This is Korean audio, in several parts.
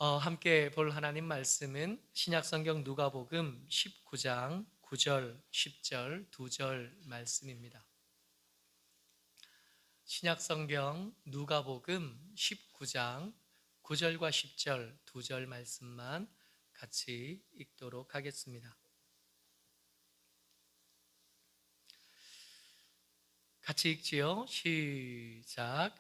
함께 볼 하나님 말씀은 신약성경 누가복음 19장 9절, 10절, 2절 말씀입니다. 신약성경 누가복음 19장 9절과 10절, 2절 말씀만 같이 읽도록 하겠습니다. 같이 읽지요. 시작.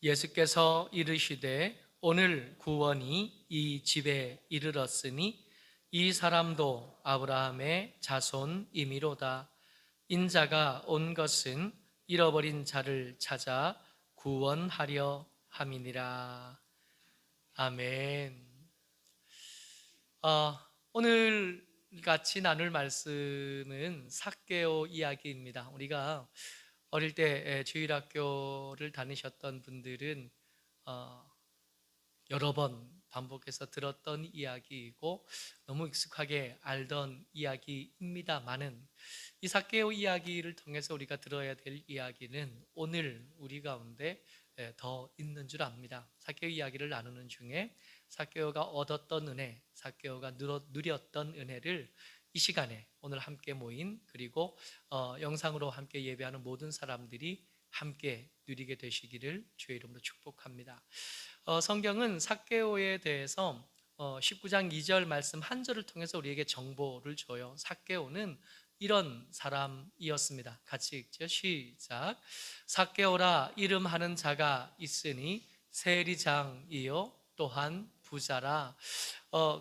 예수께서 이르시되 오늘 구원이 이 집에 이르렀으니 이 사람도 아브라함의 자손이미로다. 인자가 온 것은 잃어버린 자를 찾아 구원하려 함이니라. 아멘. 오늘 같이 나눌 말씀은 삭개오 이야기입니다. 우리가 어릴 때 주일학교를 다니셨던 분들은 여러 번 반복해서 들었던 이야기이고 너무 익숙하게 알던 이야기입니다만은 이 삭개오 이야기를 통해서 우리가 들어야 될 이야기는 오늘 우리 가운데 더 있는 줄 압니다. 삭개오 이야기를 나누는 중에 삭개오가 얻었던 은혜, 삭개오가 누렸던 은혜를 이 시간에 오늘 함께 모인 그리고 영상으로 함께 예배하는 모든 사람들이 함께 누리게 되시기를 주의 이름으로 축복합니다. 성경은 삭개오에 대해서 19장 2절 말씀 한 절을 통해서 우리에게 정보를 줘요. 삭개오는 이런 사람이었습니다. 같이 읽죠. 시작. 삭개오라 이름하는 자가 있으니 세리장이요 또한 부자라.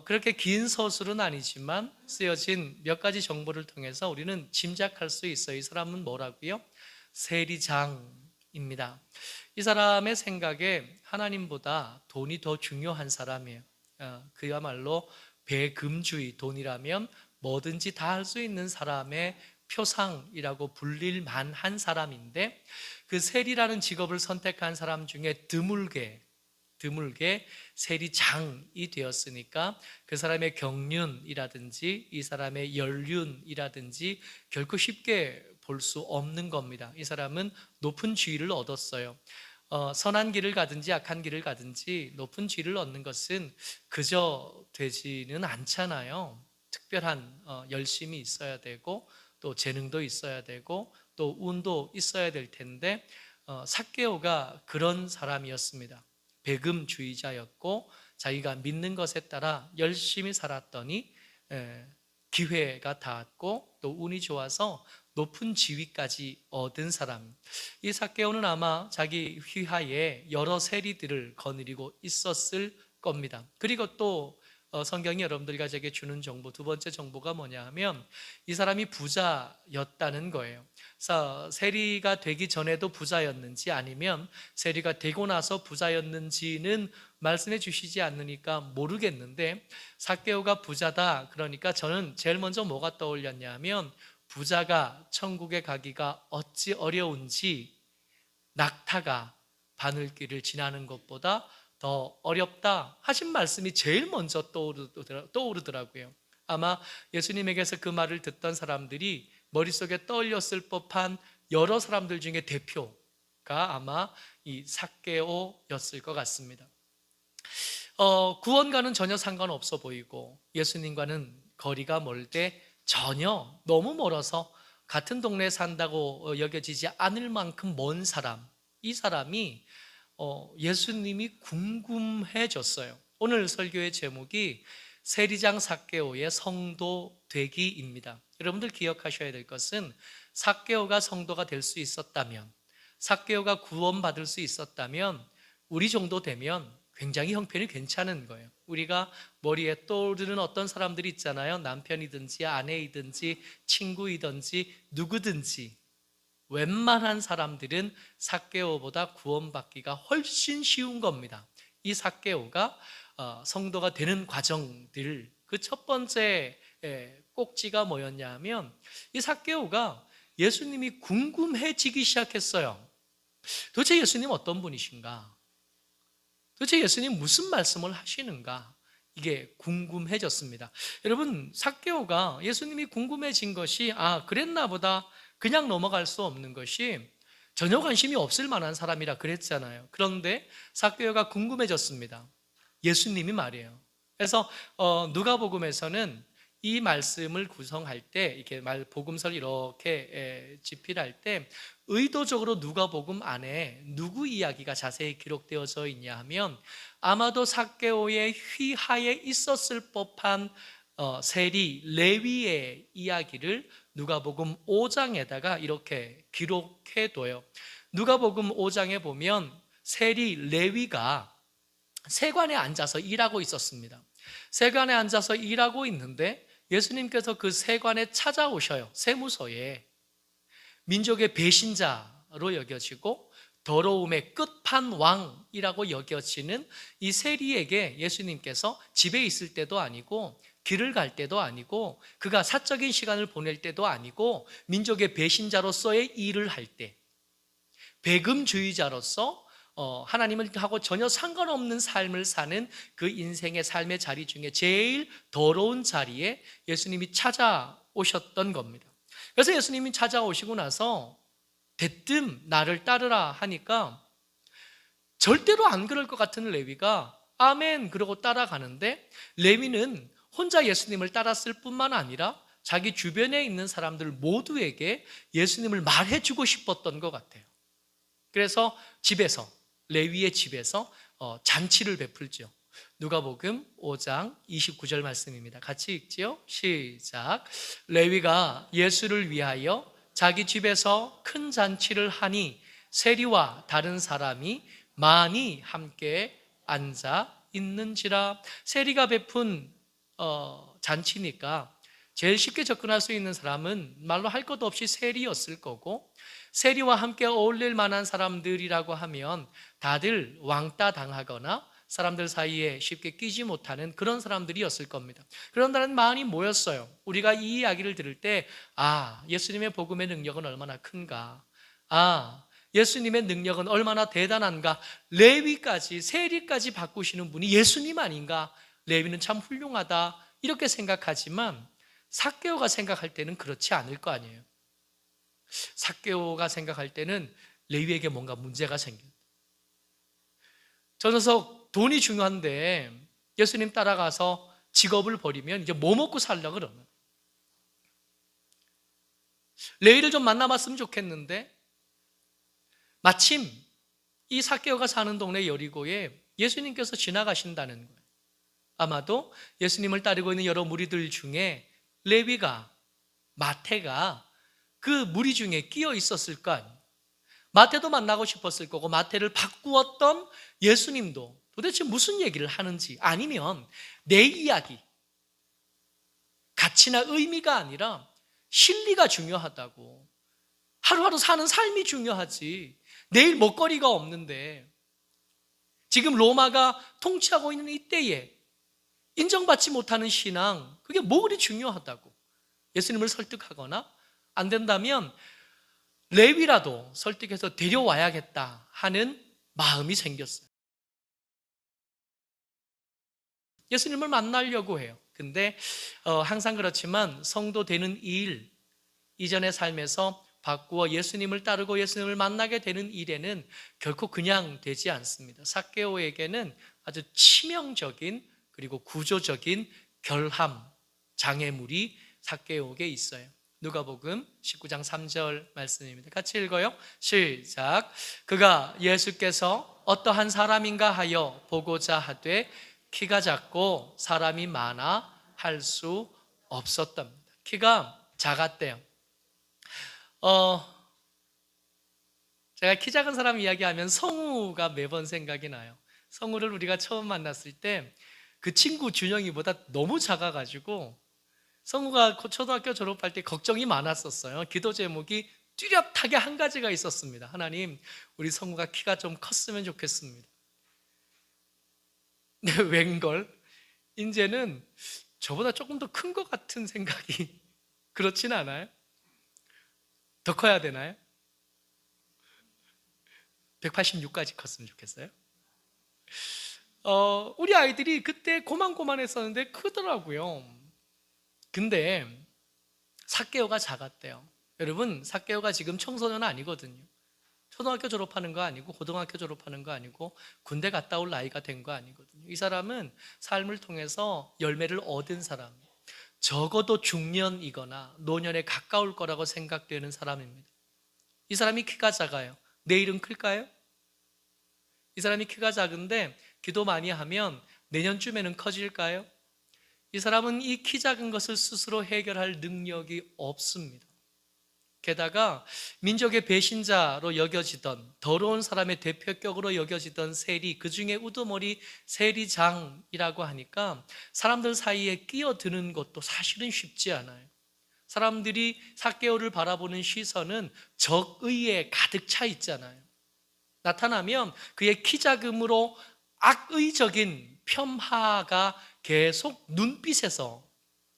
그렇게 긴 서술은 아니지만 쓰여진 몇 가지 정보를 통해서 우리는 짐작할 수 있어요. 이 사람은 뭐라고요? 세리장입니다. 이 사람의 생각에 하나님보다 돈이 더 중요한 사람이에요. 그야말로 배금주의, 돈이라면 뭐든지 다 할 수 있는 사람의 표상이라고 불릴 만한 사람인데 그 세리라는 직업을 선택한 사람 중에 드물게 세리장이 되었으니까 그 사람의 경륜이라든지 이 사람의 연륜이라든지 결코 쉽게 볼 수 없는 겁니다. 이 사람은 높은 지위를 얻었어요. 선한 길을 가든지 악한 길을 가든지 높은 지위를 얻는 것은 그저 되지는 않잖아요. 특별한 열심이 있어야 되고 또 재능도 있어야 되고 또 운도 있어야 될 텐데 삭개오가 그런 사람이었습니다. 배금주의자였고 자기가 믿는 것에 따라 열심히 살았더니 기회가 닿았고 또 운이 좋아서 높은 지위까지 얻은 사람. 이 삭개오는 아마 자기 휘하에 여러 세리들을 거느리고 있었을 겁니다. 그리고 또 성경이 여러분들과 제게 주는 정보, 두 번째 정보가 뭐냐 하면 이 사람이 부자였다는 거예요. 그래서 세리가 되기 전에도 부자였는지 아니면 세리가 되고 나서 부자였는지는 말씀해 주시지 않으니까 모르겠는데 삭개오가 부자다 그러니까 저는 제일 먼저 뭐가 떠올렸냐면 부자가 천국에 가기가 어찌 어려운지 낙타가 바늘길을 지나는 것보다 더 어렵다 하신 말씀이 제일 먼저 떠오르더라고요. 아마 예수님에게서 그 말을 듣던 사람들이 머릿속에 떠올렸을 법한 여러 사람들 중에 대표가 아마 이 삭개오였을 것 같습니다. 구원과는 전혀 상관없어 보이고 예수님과는 거리가 멀 때 전혀 너무 멀어서 같은 동네에 산다고 여겨지지 않을 만큼 먼 사람, 이 사람이 예수님이 궁금해졌어요. 오늘 설교의 제목이 세리장 삭개오의 성도 되기입니다. 여러분들 기억하셔야 될 것은 삭개오가 성도가 될 수 있었다면, 삭개오가 구원받을 수 있었다면 우리 정도 되면 굉장히 형편이 괜찮은 거예요. 우리가 머리에 떠오르는 어떤 사람들이 있잖아요. 남편이든지 아내이든지 친구이든지 누구든지 웬만한 사람들은 삭개오보다 구원받기가 훨씬 쉬운 겁니다. 이 삭개오가 성도가 되는 과정들, 그 첫 번째 꼭지가 뭐였냐 하면 이 삭개오가 예수님이 궁금해지기 시작했어요. 도대체 예수님 어떤 분이신가? 도대체 예수님 무슨 말씀을 하시는가? 이게 궁금해졌습니다. 여러분, 삭개오가 예수님이 궁금해진 것이 그랬나 보다 그냥 넘어갈 수 없는 것이 전혀 관심이 없을 만한 사람이라 그랬잖아요. 그런데 삭개오가 궁금해졌습니다. 예수님이 말이에요. 그래서 누가복음에서는 이 말씀을 구성할 때 이렇게 복음서를 이렇게 집필할 때 의도적으로 누가복음 안에 누구 이야기가 자세히 기록되어져 있냐 하면 아마도 삭개오의 휘하에 있었을 법한 세리 레위의 이야기를 누가복음 5장에다가 이렇게 기록해둬요. 누가복음 5장에 보면 세리 레위가 세관에 앉아서 일하고 있었습니다. 세관에 앉아서 일하고 있는데 예수님께서 그 세관에 찾아오셔요. 세무서에. 민족의 배신자로 여겨지고 더러움의 끝판왕이라고 여겨지는 이 세리에게 예수님께서 집에 있을 때도 아니고 길을 갈 때도 아니고 그가 사적인 시간을 보낼 때도 아니고 민족의 배신자로서의 일을 할 때 배금주의자로서 하나님을 하고 전혀 상관없는 삶을 사는 그 인생의 삶의 자리 중에 제일 더러운 자리에 예수님이 찾아오셨던 겁니다. 그래서 예수님이 찾아오시고 나서 대뜸 나를 따르라 하니까 절대로 안 그럴 것 같은 레위가 아멘 그러고 따라가는데 레위는 혼자 예수님을 따랐을 뿐만 아니라 자기 주변에 있는 사람들 모두에게 예수님을 말해주고 싶었던 것 같아요. 그래서 집에서 레위의 집에서 잔치를 베풀죠. 누가복음 5장 29절 말씀입니다. 같이 읽지요? 시작. 레위가 예수를 위하여 자기 집에서 큰 잔치를 하니 세리와 다른 사람이 많이 함께 앉아 있는지라. 세리가 베푼 잔치니까 제일 쉽게 접근할 수 있는 사람은 말로 할 것 없이 세리였을 거고, 세리와 함께 어울릴 만한 사람들이라고 하면 다들 왕따 당하거나 사람들 사이에 쉽게 끼지 못하는 그런 사람들이었을 겁니다. 그런 사람이 많이 모였어요. 우리가 이 이야기를 들을 때 예수님의 복음의 능력은 얼마나 큰가, 예수님의 능력은 얼마나 대단한가, 레위까지 세리까지 바꾸시는 분이 예수님 아닌가, 레위는 참 훌륭하다 이렇게 생각하지만 삭개오가 생각할 때는 그렇지 않을 거 아니에요. 삭개오가 생각할 때는 레위에게 뭔가 문제가 생겨요. 저 녀석 돈이 중요한데 예수님 따라가서 직업을 버리면 이제 뭐 먹고 살려고 그러나, 레위를 좀 만나봤으면 좋겠는데 마침 이 삭개오가 사는 동네 여리고에 예수님께서 지나가신다는 거예요. 아마도 예수님을 따르고 있는 여러 무리들 중에 레위가, 마태가 그 무리 중에 끼어 있었을 거 아니에요. 마태도 만나고 싶었을 거고 마태를 바꾸었던 예수님도 도대체 무슨 얘기를 하는지, 아니면 내 이야기, 가치나 의미가 아니라 실리가 중요하다고, 하루하루 사는 삶이 중요하지 내일 먹거리가 없는데 지금 로마가 통치하고 있는 이때에 인정받지 못하는 신앙, 그게 뭐 그리 중요하다고 예수님을 설득하거나, 안 된다면 레위라도 설득해서 데려와야겠다 하는 마음이 생겼어요. 예수님을 만나려고 해요. 근데 항상 그렇지만 성도 되는 일, 이전의 삶에서 바꾸어 예수님을 따르고 예수님을 만나게 되는 일에는 결코 그냥 되지 않습니다. 삭개오에게는 아주 치명적인 그리고 구조적인 결함, 장애물이 삭개오에게 있어요. 누가복음 19장 3절 말씀입니다. 같이 읽어요. 시작. 그가 예수께서 어떠한 사람인가 하여 보고자 하되 키가 작고 사람이 많아 할 수 없었답니다. 키가 작았대요. 제가 키 작은 사람 이야기하면 성우가 매번 생각이 나요. 성우를 우리가 처음 만났을 때 그 친구 준영이보다 너무 작아가지고 성우가 초등학교 졸업할 때 걱정이 많았었어요. 기도 제목이 뚜렷하게 한 가지가 있었습니다. 하나님, 우리 성우가 키가 좀 컸으면 좋겠습니다. 근데 웬걸 이제는 저보다 조금 더 큰 것 같은 생각이 그렇진 않아요? 더 커야 되나요? 186까지 컸으면 좋겠어요. 우리 아이들이 그때 고만고만했었는데 크더라고요. 근데 삭개오가 작았대요. 여러분, 삭개오가 지금 청소년 아니거든요. 초등학교 졸업하는 거 아니고 고등학교 졸업하는 거 아니고 군대 갔다 올 나이가 된 거 아니거든요. 이 사람은 삶을 통해서 열매를 얻은 사람, 적어도 중년이거나 노년에 가까울 거라고 생각되는 사람입니다. 이 사람이 키가 작아요. 내일은 클까요? 이 사람이 키가 작은데 기도 많이 하면 내년쯤에는 커질까요? 이 사람은 이 키 작은 것을 스스로 해결할 능력이 없습니다. 게다가 민족의 배신자로 여겨지던, 더러운 사람의 대표격으로 여겨지던 세리, 그 중에 우두머리 세리장이라고 하니까 사람들 사이에 끼어드는 것도 사실은 쉽지 않아요. 사람들이 삭개오를 바라보는 시선은 적의에 가득 차 있잖아요. 나타나면 그의 키 작음으로 악의적인 폄하가 계속 눈빛에서,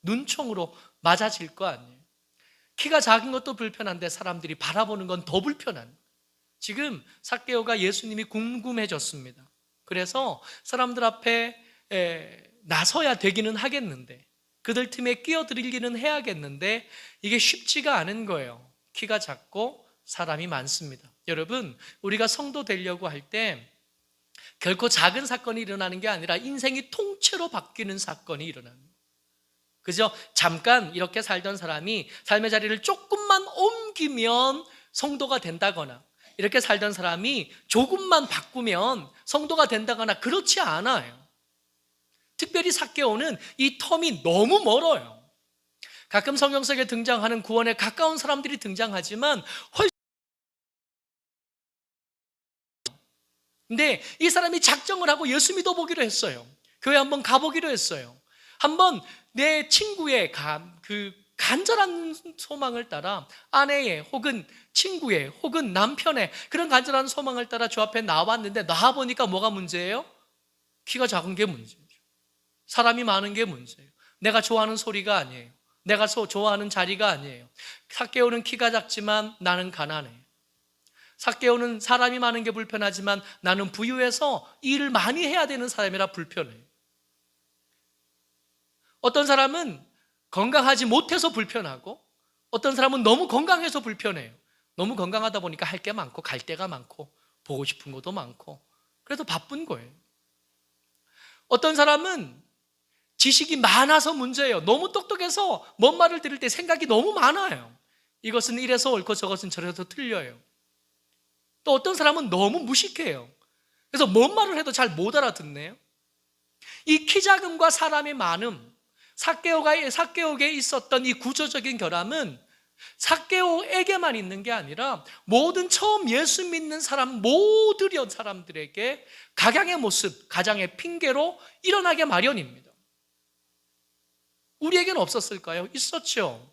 눈총으로 맞아질 거 아니에요. 키가 작은 것도 불편한데 사람들이 바라보는 건 더 불편한. 지금 삭개오가 예수님이 궁금해졌습니다. 그래서 사람들 앞에 나서야 되기는 하겠는데, 그들 틈에 끼어들기는 해야겠는데 이게 쉽지가 않은 거예요. 키가 작고 사람이 많습니다. 여러분, 우리가 성도 되려고 할 때 결코 작은 사건이 일어나는 게 아니라 인생이 통째로 바뀌는 사건이 일어나는 거예요. 그죠? 잠깐 이렇게 살던 사람이 삶의 자리를 조금만 옮기면 성도가 된다거나, 이렇게 살던 사람이 조금만 바꾸면 성도가 된다거나 그렇지 않아요. 특별히 삭개오는 이 텀이 너무 멀어요. 가끔 성경 속에 등장하는 구원에 가까운 사람들이 등장하지만 근데 이 사람이 작정을 하고 예수 믿어보기로 했어요. 교회 한번 가보기로 했어요. 한번 내 친구의 간절한 소망을 따라, 아내의 혹은 친구의 혹은 남편의 그런 간절한 소망을 따라 주 앞에 나왔는데, 나와보니까 뭐가 문제예요? 키가 작은 게 문제죠. 사람이 많은 게 문제예요. 내가 좋아하는 소리가 아니에요. 내가 좋아하는 자리가 아니에요. 삭개오는 키가 작지만 나는 가난해요. 삭개오는 사람이 많은 게 불편하지만 나는 부유해서 일을 많이 해야 되는 사람이라 불편해요. 어떤 사람은 건강하지 못해서 불편하고, 어떤 사람은 너무 건강해서 불편해요. 너무 건강하다 보니까 할 게 많고 갈 데가 많고 보고 싶은 것도 많고 그래도 바쁜 거예요. 어떤 사람은 지식이 많아서 문제예요. 너무 똑똑해서 뭔 말을 들을 때 생각이 너무 많아요. 이것은 이래서 옳고 저것은 저래서 틀려요. 또 어떤 사람은 너무 무식해요. 그래서 뭔 말을 해도 잘 못 알아듣네요. 이 키 작음과 사람의 많음, 삭개오에게 있었던 이 구조적인 결함은 삭개오에게만 있는 게 아니라 모든 처음 예수 믿는 모든 사람들에게 각양의 모습, 가장의 핑계로 일어나게 마련입니다. 우리에게는 없었을까요? 있었죠.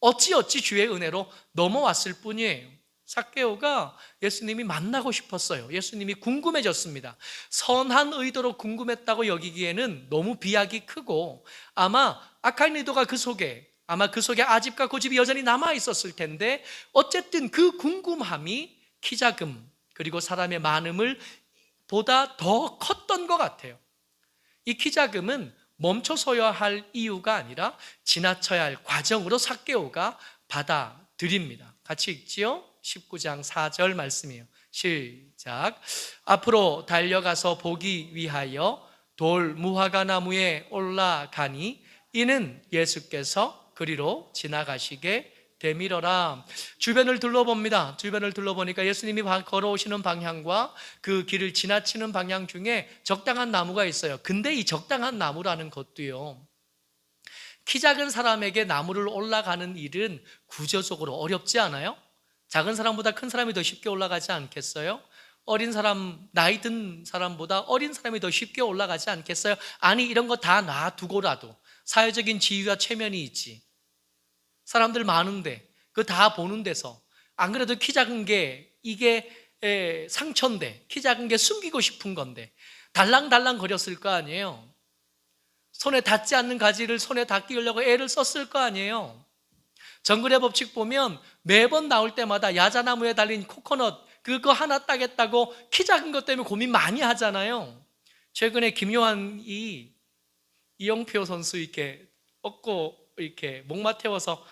어찌어찌 주의 은혜로 넘어왔을 뿐이에요. 삭개오가 예수님이 만나고 싶었어요. 예수님이 궁금해졌습니다. 선한 의도로 궁금했다고 여기기에는 너무 비약이 크고, 아마 악한 의도가 그 속에 아집과 고집이 여전히 남아 있었을 텐데, 어쨌든 그 궁금함이 키 작음 그리고 사람의 많음을 보다 더 컸던 것 같아요. 이 키 작음은 멈춰서야 할 이유가 아니라 지나쳐야 할 과정으로 삭개오가 받아들입니다. 같이 읽지요? 19장 4절 말씀이에요. 시작. 앞으로 달려가서 보기 위하여 돌 무화과 나무에 올라가니 이는 예수께서 그리로 지나가시게 되밀어라. 주변을 둘러봅니다. 주변을 둘러보니까 예수님이 걸어오시는 방향과 그 길을 지나치는 방향 중에 적당한 나무가 있어요. 근데 이 적당한 나무라는 것도요, 키 작은 사람에게 나무를 올라가는 일은 구조적으로 어렵지 않아요? 작은 사람보다 큰 사람이 더 쉽게 올라가지 않겠어요? 어린 사람, 나이 든 사람보다 어린 사람이 더 쉽게 올라가지 않겠어요? 아니, 이런 거 다 놔두고라도 사회적인 지위와 체면이 있지, 사람들 많은데 그거 다 보는 데서 안 그래도 키 작은 게 이게 상처인데, 키 작은 게 숨기고 싶은 건데 달랑달랑 거렸을 거 아니에요. 손에 닿지 않는 가지를 손에 닿게 하려고 애를 썼을 거 아니에요. 정글의 법칙 보면 매번 나올 때마다 야자나무에 달린 코코넛 그거 하나 따겠다고 키 작은 것 때문에 고민 많이 하잖아요. 최근에 김요한이 이영표 선수 이렇게 얻고 이렇게 목마 태워서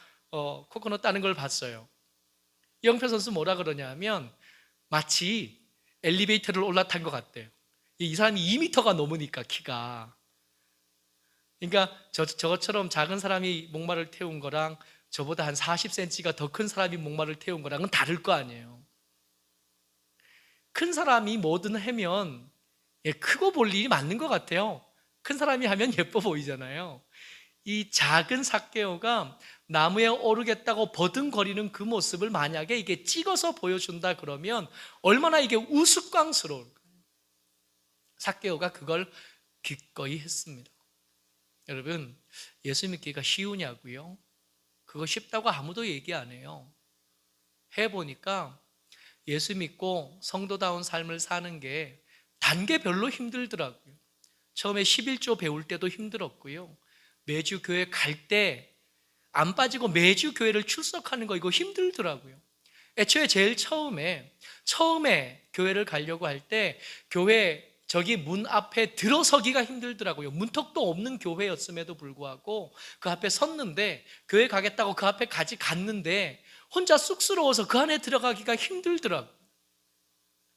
코코넛 따는 걸 봤어요. 이영표 선수 뭐라 그러냐면, 마치 엘리베이터를 올라탄 것 같대요. 이 사람이 2m가 넘으니까 키가. 그러니까 저것처럼 작은 사람이 목마를 태운 거랑 저보다 한 40cm가 더 큰 사람이 목마를 태운 거랑은 다를 거 아니에요. 큰 사람이 뭐든 하면 크고 볼 일이 맞는 것 같아요. 큰 사람이 하면 예뻐 보이잖아요. 이 작은 삭개오가 나무에 오르겠다고 버둥거리는 그 모습을 만약에 이게 찍어서 보여준다 그러면 얼마나 이게 우스꽝스러울까요? 삭개오가 그걸 기꺼이 했습니다. 여러분, 예수 믿기가 쉬우냐고요? 그거 쉽다고 아무도 얘기 안 해요. 해보니까 예수 믿고 성도다운 삶을 사는 게 단계별로 힘들더라고요. 처음에 11조 배울 때도 힘들었고요. 매주 교회 갈 때 안 빠지고 매주 교회를 출석하는 거 이거 힘들더라고요. 애초에 제일 처음에 교회를 가려고 할 때 교회 저기 문 앞에 들어서기가 힘들더라고요. 문턱도 없는 교회였음에도 불구하고 그 앞에 섰는데, 교회 가겠다고 그 앞에까지 갔는데 혼자 쑥스러워서 그 안에 들어가기가 힘들더라고요.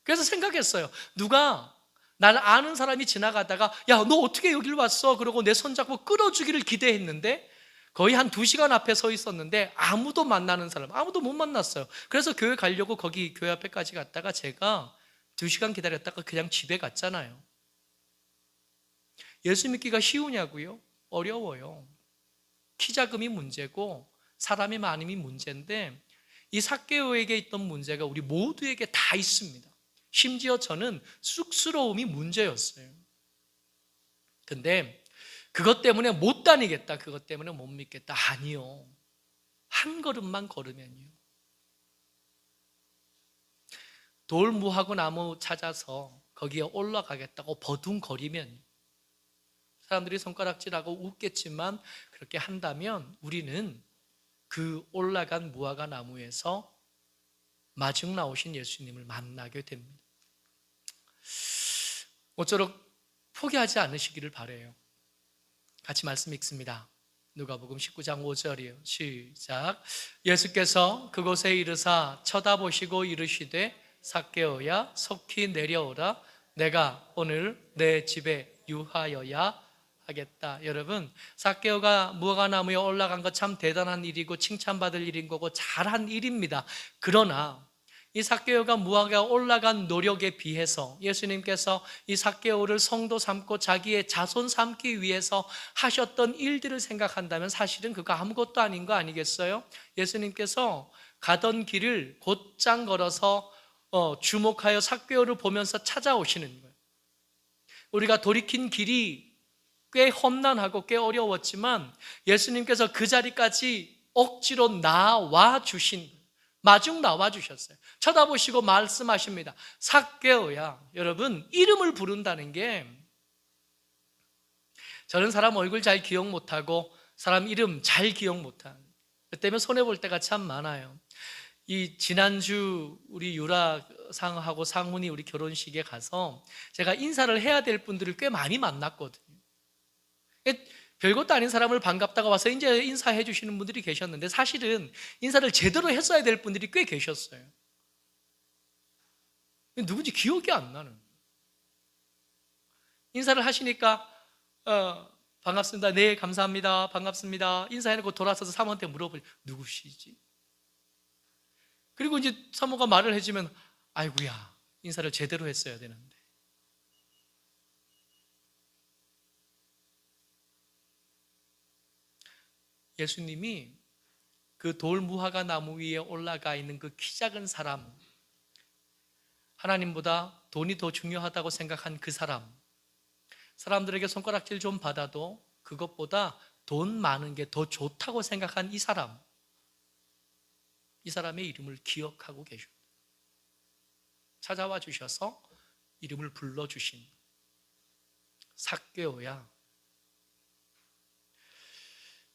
그래서 생각했어요. 누가 날 아는 사람이 지나가다가 야, 너 어떻게 여길 왔어? 그러고 내 손잡고 끌어주기를 기대했는데 거의 한 2시간 앞에 서 있었는데 아무도 만나는 사람, 아무도 못 만났어요. 그래서 교회 가려고 거기 교회 앞에까지 갔다가 제가 2시간 기다렸다가 그냥 집에 갔잖아요. 예수 믿기가 쉬우냐고요? 어려워요. 키 작음이 문제고 사람이 많음이 문제인데, 이 삭개오에게 있던 문제가 우리 모두에게 다 있습니다. 심지어 저는 쑥스러움이 문제였어요. 근데 그것 때문에 못 다니겠다, 그것 때문에 못 믿겠다, 아니요. 한 걸음만 걸으면요, 돌무하고 나무 찾아서 거기에 올라가겠다고 버둥거리면 사람들이 손가락질하고 웃겠지만 그렇게 한다면 우리는 그 올라간 무화과 나무에서 마중 나오신 예수님을 만나게 됩니다. 모쪼록 포기하지 않으시기를 바라요. 같이 말씀 읽습니다. 누가복음 19장 5절이요. 시작. 예수께서 그곳에 이르사 쳐다보시고 이르시되 삭개오야 속히 내려오라. 내가 오늘 내 집에 유하여야 하겠다. 여러분, 삭개오가 무화과나무에 올라간 것 참 대단한 일이고 칭찬받을 일인 거고 잘한 일입니다. 그러나 이 삭개오가 무화과에 올라간 노력에 비해서 예수님께서 이 삭개오를 성도 삼고 자기의 자손 삼기 위해서 하셨던 일들을 생각한다면 사실은 그거 아무것도 아닌 거 아니겠어요? 예수님께서 가던 길을 곧장 걸어서 주목하여 삭개오를 보면서 찾아오시는 거예요. 우리가 돌이킨 길이 꽤 험난하고 꽤 어려웠지만 예수님께서 그 자리까지 억지로 나와 주신 거예요. 마중 나와 주셨어요. 쳐다보시고 말씀하십니다. 삭개오야. 여러분, 이름을 부른다는 게, 저는 사람 얼굴 잘 기억 못하고 사람 이름 잘 기억 못하는 그 때문에 손해볼 때가 참 많아요. 이 지난주 우리 유라상하고 상훈이 우리 결혼식에 가서 제가 인사를 해야 될 분들을 꽤 많이 만났거든요. 별것도 아닌 사람을 반갑다고 와서 이제 인사해 주시는 분들이 계셨는데 사실은 인사를 제대로 했어야 될 분들이 꽤 계셨어요. 누군지 기억이 안 나는 거예요. 인사를 하시니까 반갑습니다. 네, 감사합니다. 반갑습니다. 인사해놓고 돌아서서 사모한테 물어보죠. 누구시지? 그리고 이제 사모가 말을 해주면 아이고야, 인사를 제대로 했어야 되는데. 예수님이 그 돌무화과 나무 위에 올라가 있는 그 키 작은 사람, 하나님보다 돈이 더 중요하다고 생각한 그 사람, 사람들에게 손가락질 좀 받아도 그것보다 돈 많은 게 더 좋다고 생각한 이 사람의 이름을 기억하고 계십니다. 찾아와 주셔서 이름을 불러주신 삭개오야.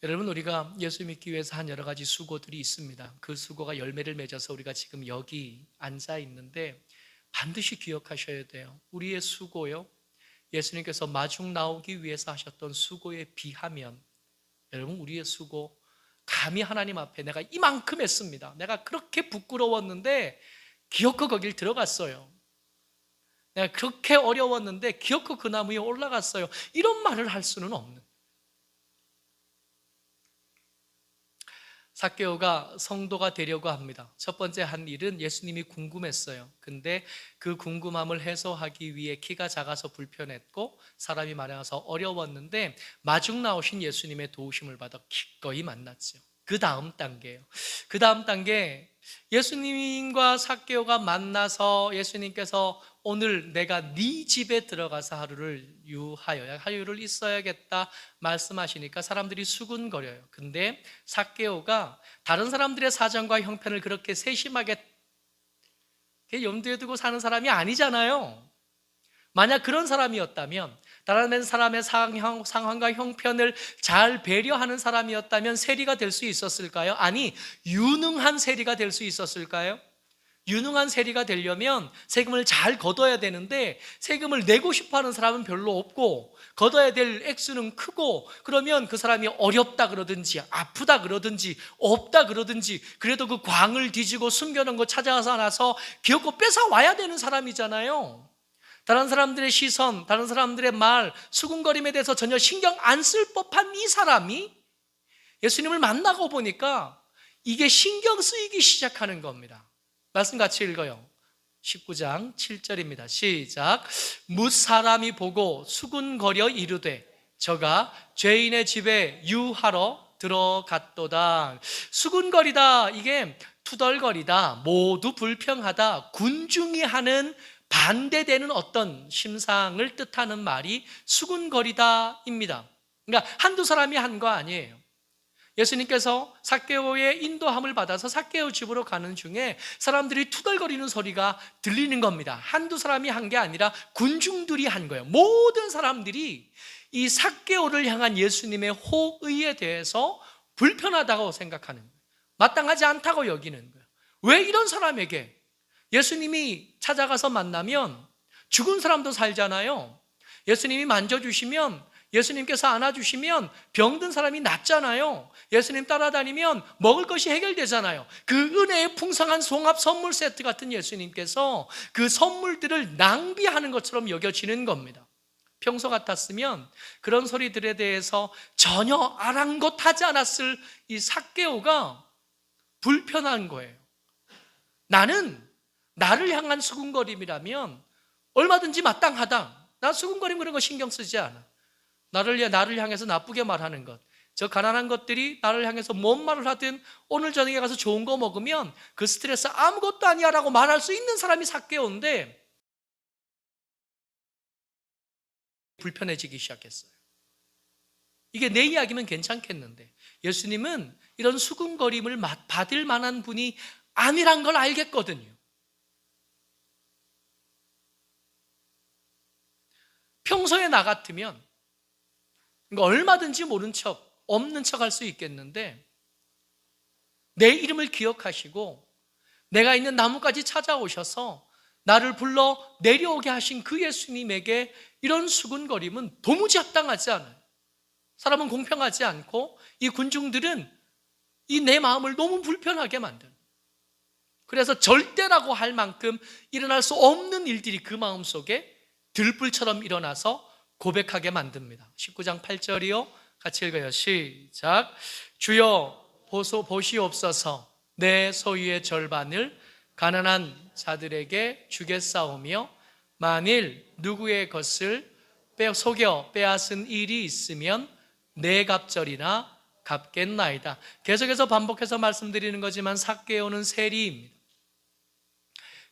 여러분, 우리가 예수 믿기 위해서 한 여러 가지 수고들이 있습니다. 그 수고가 열매를 맺어서 우리가 지금 여기 앉아 있는데 반드시 기억하셔야 돼요. 우리의 수고요, 예수님께서 마중 나오기 위해서 하셨던 수고에 비하면, 여러분, 우리의 수고 감히 하나님 앞에 내가 이만큼 했습니다, 내가 그렇게 부끄러웠는데 기어코 거길 들어갔어요. 내가 그렇게 어려웠는데 기어코 그 나무 위에 올라갔어요. 이런 말을 할 수는 없는. 삭개오가 성도가 되려고 합니다. 첫 번째 한 일은 예수님이 궁금했어요. 근데 그 궁금함을 해소하기 위해 키가 작아서 불편했고 사람이 많아서 어려웠는데 마중 나오신 예수님의 도우심을 받아 기꺼이 만났죠. 그 다음 단계예요. 그 다음 단계, 예수님과 삭개오가 만나서 예수님께서 오늘 내가 네 집에 들어가서 하루를 있어야겠다 말씀하시니까 사람들이 수군거려요. 근데 삭개오가 다른 사람들의 사정과 형편을 그렇게 세심하게 염두에 두고 사는 사람이 아니잖아요. 만약 그런 사람이었다면, 다른 사람의 상황과 형편을 잘 배려하는 사람이었다면 세리가 될 수 있었을까요? 아니, 유능한 세리가 될 수 있었을까요? 유능한 세리가 되려면 세금을 잘 걷어야 되는데 세금을 내고 싶어하는 사람은 별로 없고 걷어야 될 액수는 크고, 그러면 그 사람이 어렵다 그러든지 아프다 그러든지 없다 그러든지 그래도 그 광을 뒤지고 숨겨놓은 거 찾아서 나서 기어코 뺏어와야 되는 사람이잖아요. 다른 사람들의 시선, 다른 사람들의 말, 수군거림에 대해서 전혀 신경 안 쓸 법한 이 사람이 예수님을 만나고 보니까 이게 신경 쓰이기 시작하는 겁니다. 말씀 같이 읽어요. 19장 7절입니다. 시작. 뭇 사람이 보고 수군거려 이르되 저가 죄인의 집에 유하러 들어갔도다. 수군거리다, 이게 투덜거리다, 모두 불평하다, 군중이 하는 반대되는 어떤 심상을 뜻하는 말이 수군거리다입니다. 그러니까 한두 사람이 한 거 아니에요. 예수님께서 삭개오의 인도함을 받아서 삭개오 집으로 가는 중에 사람들이 투덜거리는 소리가 들리는 겁니다. 한두 사람이 한 게 아니라 군중들이 한 거예요. 모든 사람들이 이 삭개오를 향한 예수님의 호의에 대해서 불편하다고 생각하는 거예요. 마땅하지 않다고 여기는 거예요. 왜 이런 사람에게 예수님이 찾아가서 만나면 죽은 사람도 살잖아요. 예수님이 만져주시면, 예수님께서 안아주시면 병든 사람이 낫잖아요. 예수님 따라다니면 먹을 것이 해결되잖아요. 그 은혜의 풍성한 송합 선물 세트 같은 예수님께서 그 선물들을 낭비하는 것처럼 여겨지는 겁니다. 평소 같았으면 그런 소리들에 대해서 전혀 아랑곳하지 않았을 이 삭개오가 불편한 거예요. 나를 향한 수군거림이라면 얼마든지 마땅하다. 나 수군거림 그런 거 신경 쓰지 않아. 나를 향해서 나쁘게 말하는 것, 저 가난한 것들이 나를 향해서 뭔 말을 하든 오늘 저녁에 가서 좋은 거 먹으면 그 스트레스 아무것도 아니야 라고 말할 수 있는 사람이 삭개오인데 불편해지기 시작했어요. 이게 내 이야기면 괜찮겠는데 예수님은 이런 수군거림을 받을 만한 분이 아니란 걸 알겠거든요. 평소에 나 같으면 얼마든지 모른 척, 없는 척 할 수 있겠는데 내 이름을 기억하시고 내가 있는 나무까지 찾아오셔서 나를 불러 내려오게 하신 그 예수님에게 이런 수군거림은 도무지 합당하지 않아요. 사람은 공평하지 않고 이 군중들은 이 내 마음을 너무 불편하게 만드는, 그래서 절대라고 할 만큼 일어날 수 없는 일들이 그 마음속에 들불처럼 일어나서 고백하게 만듭니다. 19장 8절이요. 같이 읽어요. 시작. 주여 보시옵소서. 내 소유의 절반을 가난한 자들에게 주겠사오며 만일 누구의 것을 속여 빼앗은 일이 있으면 내 갑절이나 갚겠나이다. 계속해서 반복해서 말씀드리는 거지만 삭개오는 세리입니다.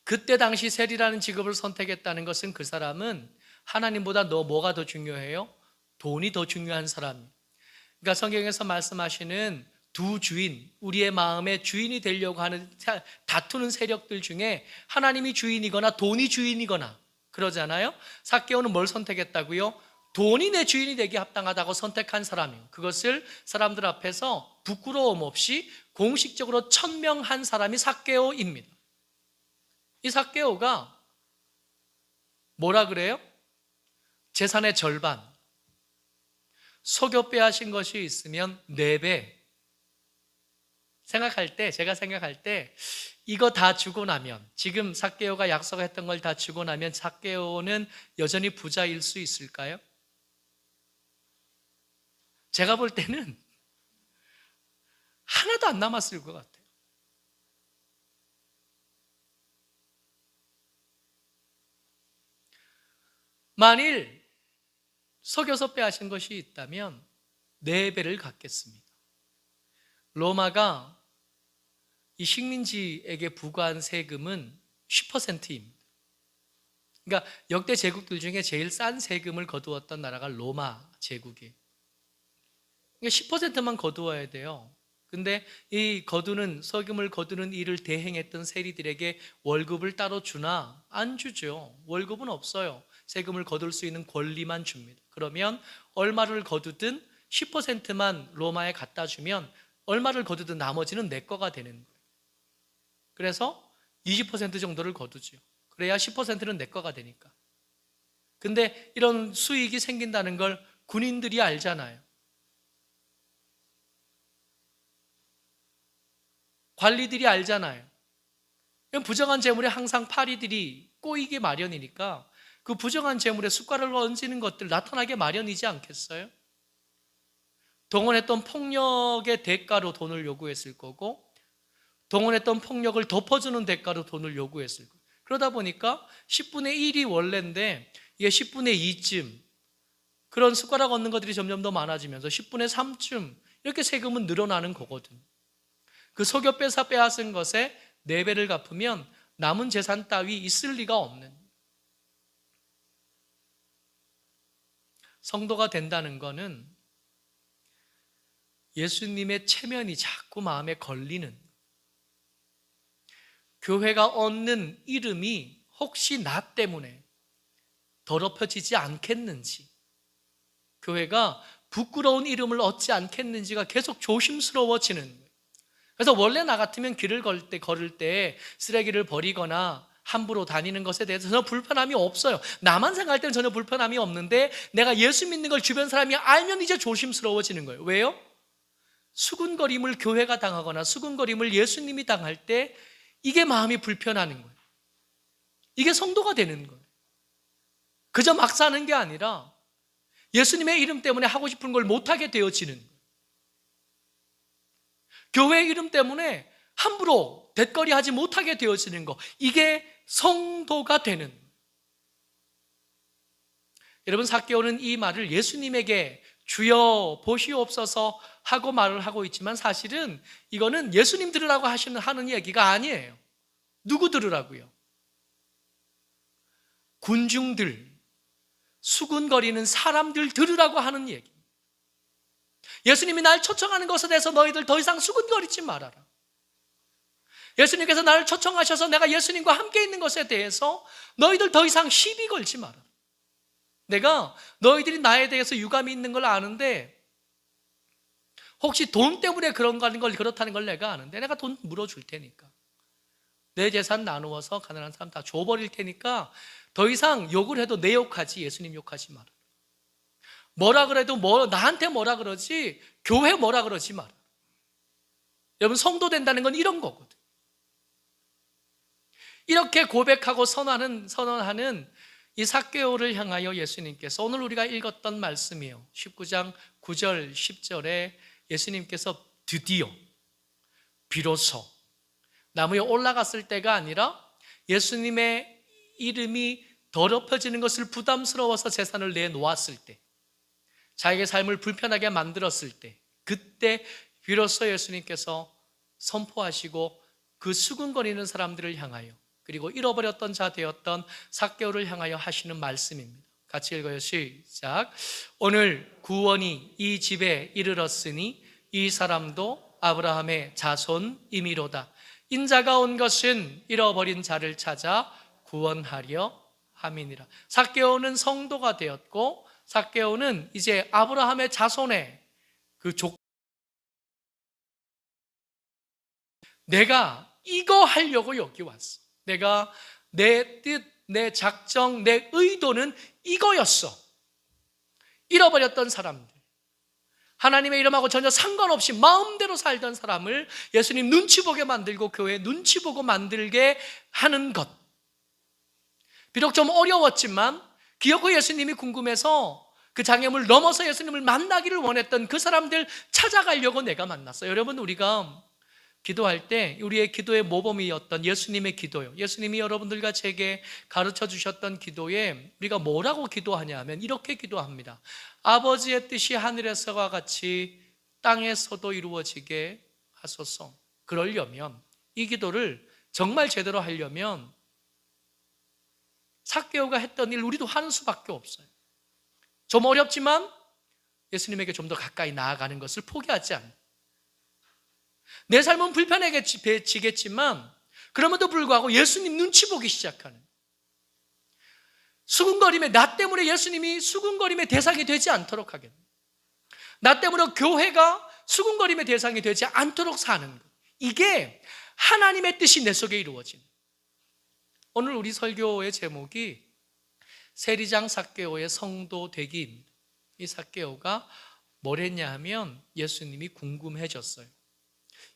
그때 당시 세리라는 직업을 선택했다는 것은 그 사람은 하나님보다 뭐가 더 중요해요? 돈이 더 중요한 사람. 그러니까 성경에서 말씀하시는 두 주인, 우리의 마음의 주인이 되려고 하는 다투는 세력들 중에 하나님이 주인이거나 돈이 주인이거나 그러잖아요. 삭개오는 뭘 선택했다고요? 돈이 내 주인이 되기 합당하다고 선택한 사람이에요. 그것을 사람들 앞에서 부끄러움 없이 공식적으로 천명한 사람이 삭개오입니다. 이 삭개오가 뭐라 그래요? 재산의 절반, 속여 빼앗은 것이 있으면 4배. 제가 생각할 때 이거 다 주고 나면, 지금 삭개오가 약속했던 걸 다 주고 나면 삭개오는 여전히 부자일 수 있을까요? 제가 볼 때는 하나도 안 남았을 것 같아요. 만일 속여서 빼앗은 것이 있다면 4배를 갚겠습니다. 로마가 이 식민지에게 부과한 세금은 10%입니다. 그러니까 역대 제국들 중에 제일 싼 세금을 거두었던 나라가 로마 제국이에요. 그러니까 10%만 거두어야 돼요. 근데 이 세금을 거두는 일을 대행했던 세리들에게 월급을 따로 주나? 안 주죠. 월급은 없어요. 세금을 거둘 수 있는 권리만 줍니다. 그러면 얼마를 거두든 10%만 로마에 갖다 주면 얼마를 거두든 나머지는 내 거가 되는 거예요. 그래서 20% 정도를 거두죠. 그래야 10%는 내 거가 되니까. 근데 이런 수익이 생긴다는 걸 군인들이 알잖아요. 관리들이 알잖아요. 부정한 재물에 항상 파리들이 꼬이기 마련이니까 그 부정한 재물에 숟가락을 얹는 것들 나타나게 마련이지 않겠어요? 동원했던 폭력의 대가로 돈을 요구했을 거고, 동원했던 폭력을 덮어주는 대가로 돈을 요구했을 거예요. 그러다 보니까 10분의 1이 원래인데 이게 10분의 2쯤 그런 숟가락 얹는 것들이 점점 더 많아지면서 10분의 3쯤 이렇게 세금은 늘어나는 거거든. 그 속여 빼앗은 것에 4배를 갚으면 남은 재산 따위 있을 리가 없는, 성도가 된다는 거는 예수님의 체면이 자꾸 마음에 걸리는, 교회가 얻는 이름이 혹시 나 때문에 더럽혀지지 않겠는지, 교회가 부끄러운 이름을 얻지 않겠는지가 계속 조심스러워지는 거예요. 그래서 원래 나 같으면 길을 걸을 때 쓰레기를 버리거나 함부로 다니는 것에 대해서 전혀 불편함이 없어요. 나만 생각할 때는 전혀 불편함이 없는데 내가 예수 믿는 걸 주변 사람이 알면 이제 조심스러워지는 거예요. 왜요? 수군거림을 교회가 당하거나 수군거림을 예수님이 당할 때 이게 마음이 불편하는 거예요. 이게 성도가 되는 거예요. 그저 막 사는 게 아니라 예수님의 이름 때문에 하고 싶은 걸 못하게 되어지는 거예요. 교회의 이름 때문에 함부로 대거리 하지 못하게 되어지는 거, 이게 성도가 되는 거예요. 여러분, 삭개오는 이 말을 예수님에게 주여 보시옵소서 하고 말을 하고 있지만 사실은 이거는 예수님 들으라고 하는 얘기가 아니에요. 누구 들으라고요? 군중들, 수군거리는 사람들 들으라고 하는 얘기. 예수님이 날 초청하는 것에 대해서 너희들 더 이상 수군거리지 말아라. 예수님께서 나를 초청하셔서 내가 예수님과 함께 있는 것에 대해서 너희들 더 이상 시비 걸지 마라. 내가 너희들이 나에 대해서 유감이 있는 걸 아는데, 혹시 돈 때문에 그런다는 걸, 그렇다는 걸 내가 아는데 내가 돈 물어줄 테니까, 내 재산 나누어서 가난한 사람 다 줘버릴 테니까 더 이상 욕을 해도 내 욕하지 예수님 욕하지 마라. 뭐라 그래도 나한테 뭐라 그러지 교회 뭐라 그러지 마라. 여러분, 성도 된다는 건 이런 거거든. 이렇게 고백하고 선언하는 이 삭개오를 향하여 예수님께서 오늘 우리가 읽었던 말씀이에요. 19장 9절 10절에 예수님께서 드디어 비로소 나무에 올라갔을 때가 아니라 예수님의 이름이 더럽혀지는 것을 부담스러워서 재산을 내놓았을 때, 자기의 삶을 불편하게 만들었을 때, 그때 비로소 예수님께서 선포하시고 그 수군거리는 사람들을 향하여, 그리고 잃어버렸던 자 되었던 삭개오를 향하여 하시는 말씀입니다. 같이 읽어요. 시작. 오늘 구원이 이 집에 이르렀으니 이 사람도 아브라함의 자손이미로다. 인자가 온 것은 잃어버린 자를 찾아 구원하려 함이니라. 삭개오는 성도가 되었고, 삭개오는 이제 아브라함의 자손의 그 내가 이거 하려고 여기 왔어. 내가 내 뜻, 내 작정, 내 의도는 이거였어. 잃어버렸던 사람들, 하나님의 이름하고 전혀 상관없이 마음대로 살던 사람을 예수님 눈치 보게 만들고 교회 눈치 보고 만들게 하는 것. 비록 좀 어려웠지만 기어코 예수님이 궁금해서 그 장애물을 넘어서 예수님을 만나기를 원했던 그 사람들 찾아가려고 내가 만났어요. 여러분, 우리가 기도할 때 우리의 기도의 모범이었던 예수님의 기도요, 예수님이 여러분들과 제게 가르쳐 주셨던 기도에 우리가 뭐라고 기도하냐 하면 이렇게 기도합니다. 아버지의 뜻이 하늘에서와 같이 땅에서도 이루어지게 하소서. 그러려면, 이 기도를 정말 제대로 하려면 삭개오가 했던 일 우리도 하는 수밖에 없어요. 좀 어렵지만 예수님에게 좀 더 가까이 나아가는 것을 포기하지 않는, 내 삶은 불편해지겠지만 그럼에도 불구하고 예수님 눈치 보기 시작하는, 수군거림에, 나 때문에 예수님이 수군거림의 대상이 되지 않도록 하겠는, 나 때문에 교회가 수군거림의 대상이 되지 않도록 사는 것, 이게 하나님의 뜻이 내 속에 이루어지는. 오늘 우리 설교의 제목이 세리장 삭개오의 성도 되기입니다. 이 삭개오가 뭘 했냐 하면 예수님이 궁금해졌어요.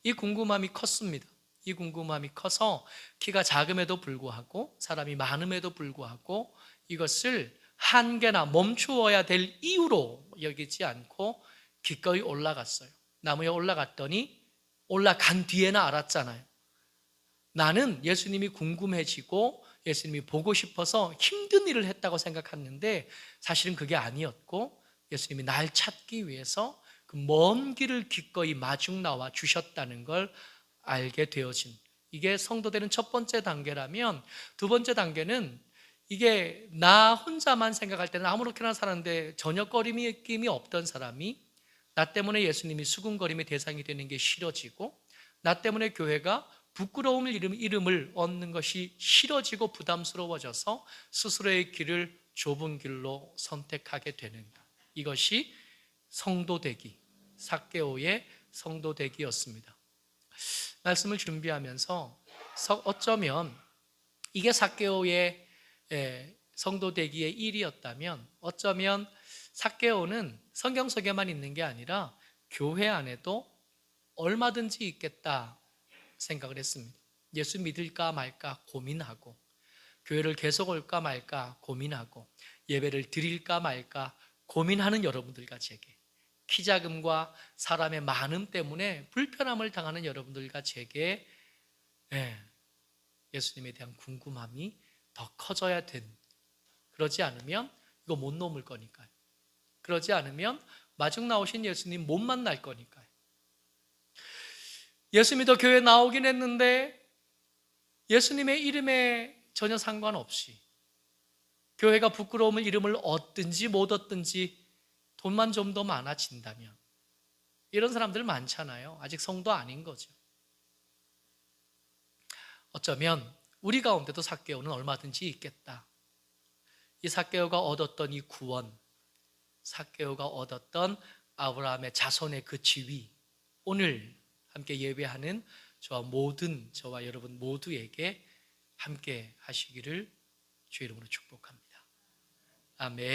이 궁금함이 컸습니다. 이 궁금함이 커서 키가 작음에도 불구하고 사람이 많음에도 불구하고 이것을 한계나 멈추어야 될 이유로 여기지 않고 기꺼이 올라갔어요. 나무에 올라갔더니 올라간 뒤에나 알았잖아요. 나는 예수님이 궁금해지고 예수님이 보고 싶어서 힘든 일을 했다고 생각했는데 사실은 그게 아니었고 예수님이 날 찾기 위해서 그 먼 길을 기꺼이 마중 나와 주셨다는 걸 알게 되어진, 이게 성도되는 첫 번째 단계라면, 두 번째 단계는 이게 나 혼자만 생각할 때는 아무렇게나 사는데 전혀 꺼림이 없던 사람이 나 때문에 예수님이 수군거림의 대상이 되는 게 싫어지고, 나 때문에 교회가 부끄러움을 이름을 얻는 것이 싫어지고 부담스러워져서 스스로의 길을 좁은 길로 선택하게 되는 것. 이것이 성도되기, 삭개오의 성도되기였습니다. 말씀을 준비하면서 어쩌면 이게 삭개오의 성도되기의 일이었다면, 어쩌면 삭개오는 성경 속에만 있는 게 아니라 교회 안에도 얼마든지 있겠다 생각을 했습니다. 예수 믿을까 말까 고민하고, 교회를 계속 올까 말까 고민하고, 예배를 드릴까 말까 고민하는 여러분들과 제게, 키 작음과 사람의 많음 때문에 불편함을 당하는 여러분들과 제게 예수님에 대한 궁금함이 더 커져야 된, 그러지 않으면 이거 못 넘을 거니까요. 그러지 않으면 마중 나오신 예수님 못 만날 거니까요. 예수 믿어 교회 나오긴 했는데 예수님의 이름에 전혀 상관없이 교회가 부끄러움을 이름을 얻든지 못 얻든지 돈만 좀 더 많아진다면, 이런 사람들 많잖아요. 아직 성도 아닌 거죠. 어쩌면 우리 가운데도 삭개오는 얼마든지 있겠다. 이 삭개오가 얻었던 이 구원, 삭개오가 얻었던 아브라함의 자손의 그 지위, 오늘 함께 예배하는 저와 여러분 모두에게 함께 하시기를 주의 이름으로 축복합니다. 아멘.